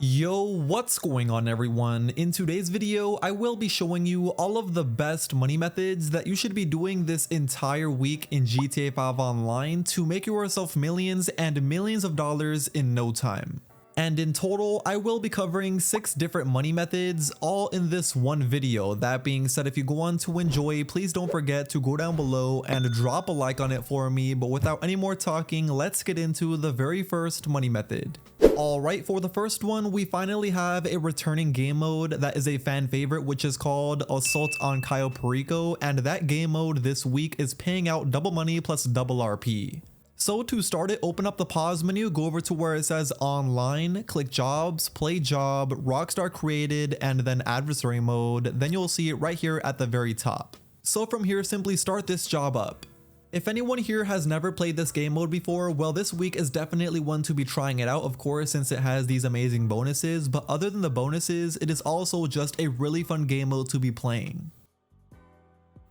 Yo, what's going on everyone? In today's video, I will be showing you all of the best money methods that you should be doing this entire week in GTA 5 Online to make yourself millions and millions of dollars in no time. And in total, I will be covering 6 different money methods all in this one video. That being said, if you go on to enjoy, please don't forget to go down below and drop a like on it for me. But without any more talking, let's get into the very first money method. Alright, for the first one, we finally have a returning game mode that is a fan favorite, which is called Assault on Cayo Perico, and that game mode this week is paying out double money plus double RP. So to start it, open up the pause menu, go over to where it says online, click jobs, play job, Rockstar created, and then adversary mode. Then you'll see it right here at the very top. So from here, simply start this job up. If anyone here has never played this game mode before, well, this week is definitely one to be trying it out, of course, since it has these amazing bonuses. But other than the bonuses, it is also just a really fun game mode to be playing.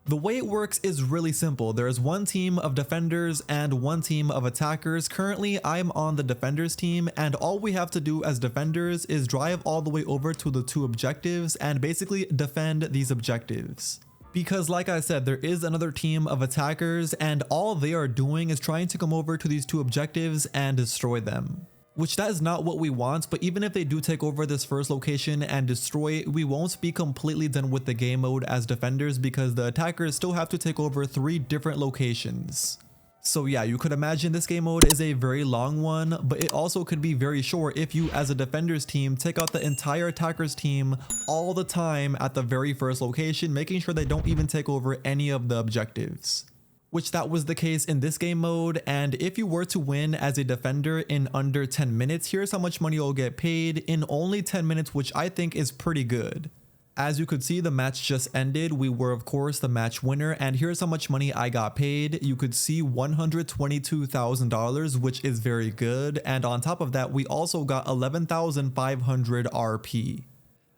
The way it works is really simple. There is one team of defenders and one team of attackers. Currently, I'm on the defenders team, and all we have to do as defenders is drive all the way over to the 2 objectives and basically defend these objectives. Because like I said, there is another team of attackers, and all they are doing is trying to come over to these 2 objectives and destroy them. Which that is not what we want, but even if they do take over this first location and destroy it, we won't be completely done with the game mode as defenders because the attackers still have to take over 3 different locations. So yeah, you could imagine this game mode is a very long one, but it also could be very short if you as a defenders team take out the entire attackers team all the time at the very first location, making sure they don't even take over any of the objectives. Which that was the case in this game mode, and if you were to win as a defender in under 10 minutes, here's how much money you'll get paid in only 10 minutes, which I think is pretty good. As you could see, the match just ended. We were of course the match winner, and here's how much money I got paid. You could see $122,000, which is very good, and on top of that, we also got 11,500 RP.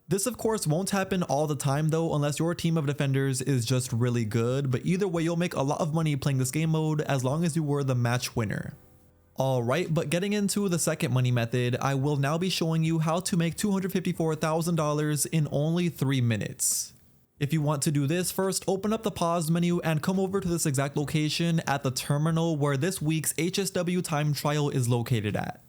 This of course won't happen all the time though, unless your team of defenders is just really good, but either way you'll make a lot of money playing this game mode as long as you were the match winner. Alright, but getting into the second money method, I will now be showing you how to make $254,000 in only 3 minutes. If you want to do this, first open up the pause menu and come over to this exact location at the terminal where this week's HSW time trial is located at.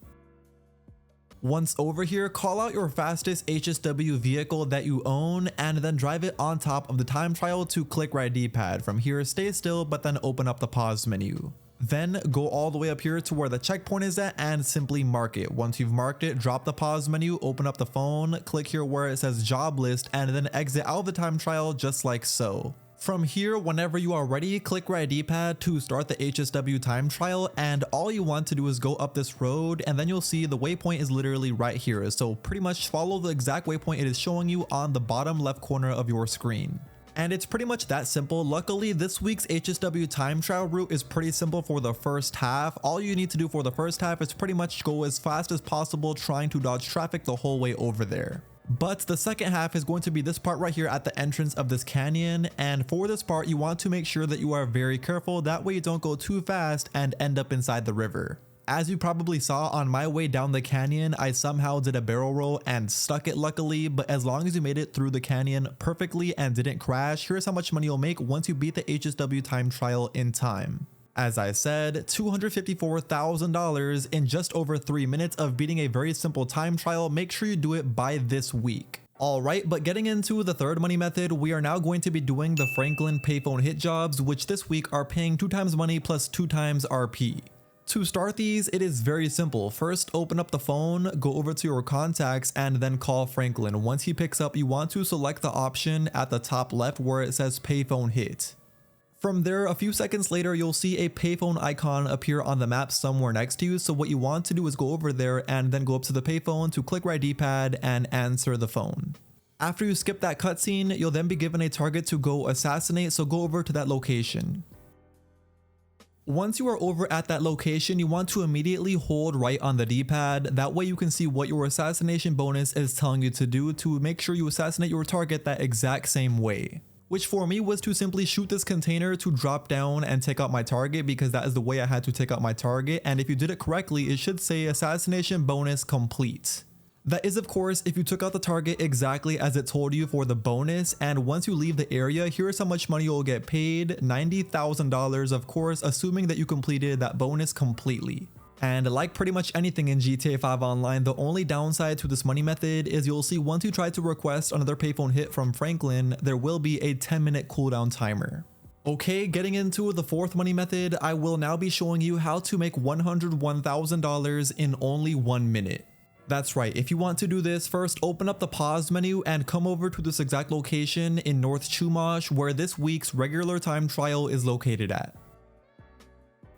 Once over here, call out your fastest HSW vehicle that you own and then drive it on top of the time trial to click right D-pad. From here, stay still, but then open up the pause menu. Then go all the way up here to where the checkpoint is at and simply mark it. Once you've marked it, drop the pause menu, open up the phone, click here where it says job list, and then exit out of the time trial just like so. From here, whenever you are ready, click right D-pad to start the HSW time trial, and all you want to do is go up this road, and then you'll see the waypoint is literally right here. So pretty much follow the exact waypoint it is showing you on the bottom left corner of your screen. And it's pretty much that simple. Luckily, this week's HSW time trial route is pretty simple for the first half. All you need to do for the first half is pretty much go as fast as possible, trying to dodge traffic the whole way over there. But the second half is going to be this part right here at the entrance of this canyon, and for this part you want to make sure that you are very careful, that way you don't go too fast and end up inside the river. As you probably saw on my way down the canyon, I somehow did a barrel roll and stuck it luckily, but as long as you made it through the canyon perfectly and didn't crash, here's how much money you'll make once you beat the HSW time trial in time. As I said, $254,000 in just over 3 minutes of beating a very simple time trial. Make sure you do it by this week. Alright, but getting into the third money method, we are now going to be doing the Franklin payphone hit jobs, which this week are paying 2 times money plus 2 times RP. To start these, it is very simple. First, open up the phone, go over to your contacts, and then call Franklin. Once he picks up, you want to select the option at the top left where it says payphone hit. From there, a few seconds later, you'll see a payphone icon appear on the map somewhere next to you. So what you want to do is go over there and then go up to the payphone to click right D-pad and answer the phone. After you skip that cutscene, you'll then be given a target to go assassinate, so go over to that location. Once you are over at that location, you want to immediately hold right on the D-pad. That way you can see what your assassination bonus is telling you to do to make sure you assassinate your target that exact same way. which for me was to simply shoot this container to drop down and take out my target, because that is the way I had to take out my target. And if you did it correctly, it should say assassination bonus complete. That is of course if you took out the target exactly as it told you for the bonus, and once you leave the area, here's how much money you'll get paid: $90,000, of course, assuming that you completed that bonus completely. And like pretty much anything in GTA 5 Online, the only downside to this money method is you'll see once you try to request another payphone hit from Franklin, there will be a 10-minute cooldown timer. Okay, getting into the fourth money method, I will now be showing you how to make $101,000 in only 1 minute. That's right, if you want to do this, first open up the pause menu and come over to this exact location in North Chumash where this week's regular time trial is located at.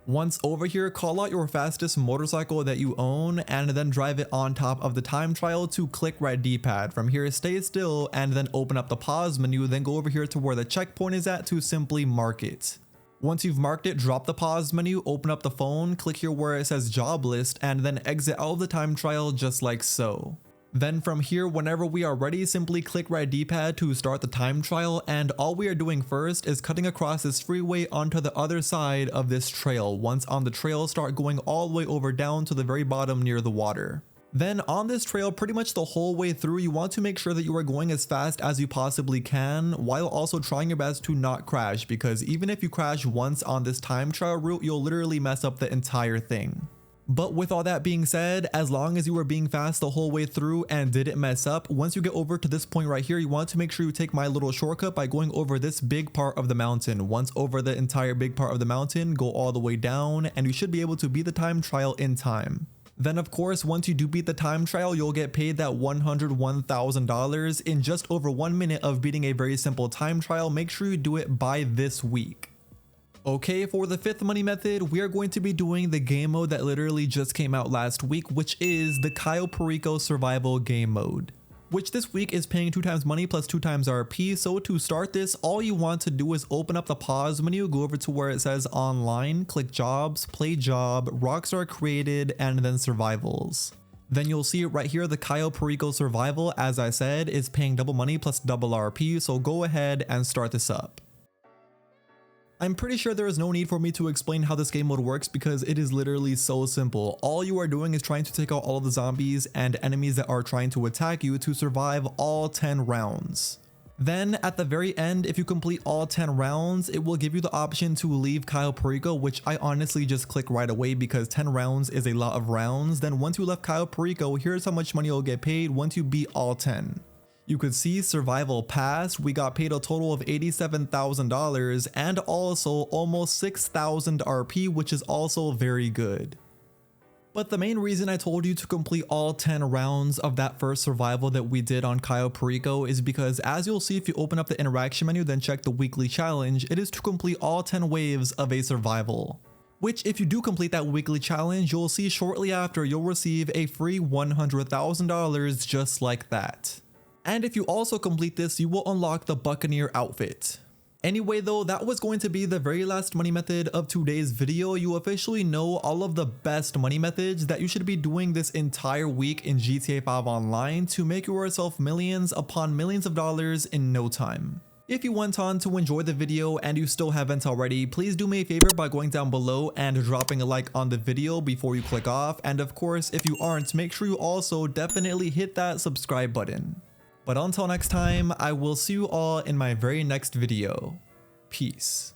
Once over here, call out your fastest motorcycle that you own and then drive it on top of the time trial to click right D-pad. From here, stay still and then open up the pause menu, then go over here to where the checkpoint is at to simply mark it. Once you've marked it, drop the pause menu, open up the phone, click here where it says job list, and then exit out of the time trial just like so. Then from here, whenever we are ready, simply click right D-pad to start the time trial, and all we are doing first is cutting across this freeway onto the other side of this trail. Once on the trail, start going all the way over down to the very bottom near the water. Then on this trail, pretty much the whole way through, you want to make sure that you are going as fast as you possibly can, while also trying your best to not crash, because even if you crash once on this time trial route, you'll literally mess up the entire thing. But with all that being said, as long as you were being fast the whole way through and didn't mess up, once you get over to this point right here, you want to make sure you take my little shortcut by going over this big part of the mountain. Once over the entire big part of the mountain, go all the way down, and you should be able to beat the time trial in time. Then of course, once you do beat the time trial, you'll get paid that $101,000 in just over 1 minute of beating a very simple time trial. Make sure you do it by this week. Okay, for the fifth money method, we are going to be doing the game mode that literally just came out last week, which is the Cayo Perico survival game mode, which this week is paying 2 times money plus 2 times RP. So to start this, all you want to do is open up the pause menu, go over to where it says online, click jobs, play job, rocks are created, and then survivals. Then you'll see right here, the Cayo Perico survival, as I said, is paying double money plus double RP. So go ahead and start this up. I'm pretty sure there is no need for me to explain how this game mode works because it is literally so simple. All you are doing is trying to take out all of the zombies and enemies that are trying to attack you to survive all 10 rounds. Then at the very end, if you complete all 10 rounds, it will give you the option to leave Cayo Perico, which I honestly just click right away because 10 rounds is a lot of rounds. Then once you left Cayo Perico, here's how much money you'll get paid once you beat all 10. You could see survival passed, we got paid a total of $87,000 and also almost 6,000 RP, which is also very good. But the main reason I told you to complete all 10 rounds of that first survival that we did on Cayo Perico is because, as you'll see if you open up the interaction menu then check the weekly challenge, it is to complete all 10 waves of a survival. Which if you do complete that weekly challenge, you'll see shortly after you'll receive a free $100,000 just like that. And if you also complete this, you will unlock the Buccaneer outfit. Anyway though, that was going to be the very last money method of today's video. You officially know all of the best money methods that you should be doing this entire week in GTA 5 Online to make yourself millions upon millions of dollars in no time. If you went on to enjoy the video and you still haven't already, please do me a favor by going down below and dropping a like on the video before you click off. And of course, if you aren't, make sure you also definitely hit that subscribe button. But until next time, I will see you all in my very next video. Peace.